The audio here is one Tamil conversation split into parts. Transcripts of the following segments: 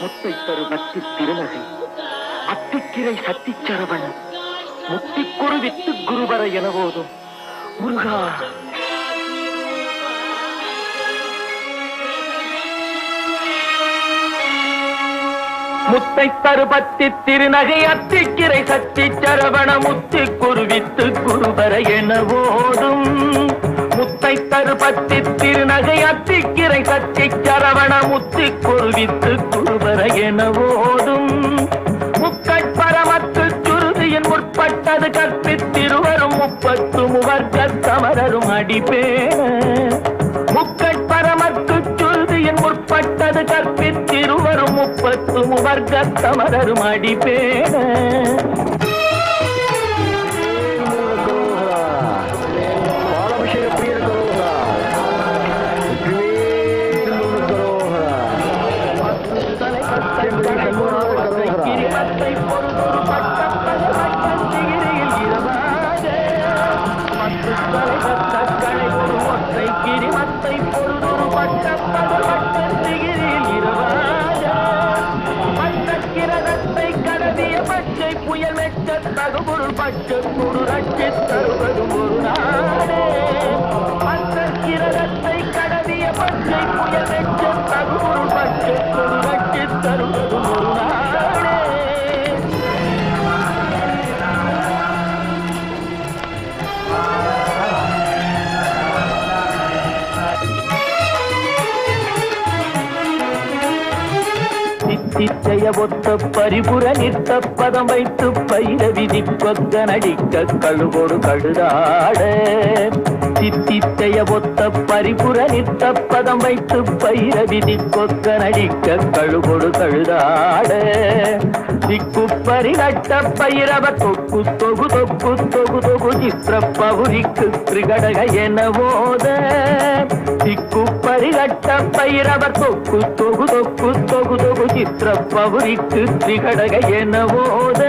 முத்தை தரு பக்தி திருநகை அத்திக்கிரை சத்தி சரவண முத்திக்குரு வித்து குருவர என போதும் முருகா. முத்தை தருபத்தி திருநகை அத்திக்கிரை சத்தி சரவண முத்தி குருவித்து குருவர என போதும். முத்தை தருபத்தி திருநகை அத்திக்கிரை சத்தி சரவண முத்தி குருவித்து குருவர என போதும். முக்கட்பரமத்து சுருதியின் முற்பட்டது கற்பித்திருவரும் முப்பத்து முவர்க்க சமரரும் அடிப்பேன. முக்கட்பரமத்து சுருதியின் முற்பட்டது கற்பித்திருவரும் முப்பத்து முவர்க்க சமரரும் அடிப்பேன. புயல் மெச்ச தகுபொருள் பச்ச குடு ரட்சி தருவதும் ஒரு நாடே. மற்ற கிரகத்தை கடவிய பச்சை புயல் மெச்ச தகுபொருள் பச்ச குடு ரட்சி தருவதும் ஒரு நாடே. சித்தைய ஒத்த பரிபுர நிற்க பதம் வைத்து பயிர விதி கொக்க நடிக்க கழுகோடு கழுதாட. சித்தைய ஒத்த பரிபுர நிற்க பதம் வைத்து பயிர விதி கொக்க நடிக்க கழுகோடு கழுதாட. திக்கு பரிகட்ட பயிரவ தொக்கு தொகு தொக்கு தொகு தொகு சித்திர பவுரிக்கு திரிகடக என போத. திக்கு பரிகட்ட பயிரவ தொக்கு தொகு தொக்கு தொகு தொகு சித்திர பவுரிக்கு திரிகடக என போத.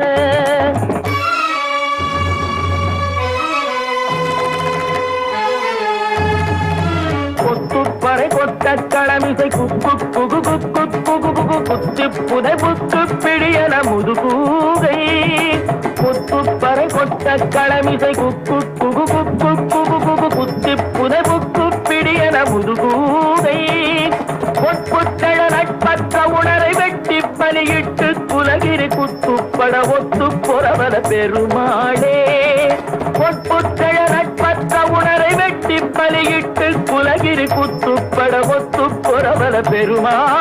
கொத்துப்பறை கொட்ட களமிசை குக்கு குகு குக்கு குகு குகு குத்தி புதை புத்து பிடியன முதுகூகை. கொத்துப்பறை கொட்ட களமிசை குக்கு குகு குக்கு குகு குகு குத்தி புதை புக்கு பிடியன முதுகூகை. பொற்புத்தழ நட்பற்ற உணரை வெட்டி பலியிட்டு குலகிரி குத்துப்பட ஒத்து புறவல பெருமாளே. பொற்புத்தழ நட்பற்ற உணரை வெட்டி பலியிட்டு குலகிரி குத்துப்பட ஒத்து புறவல பெருமாள்.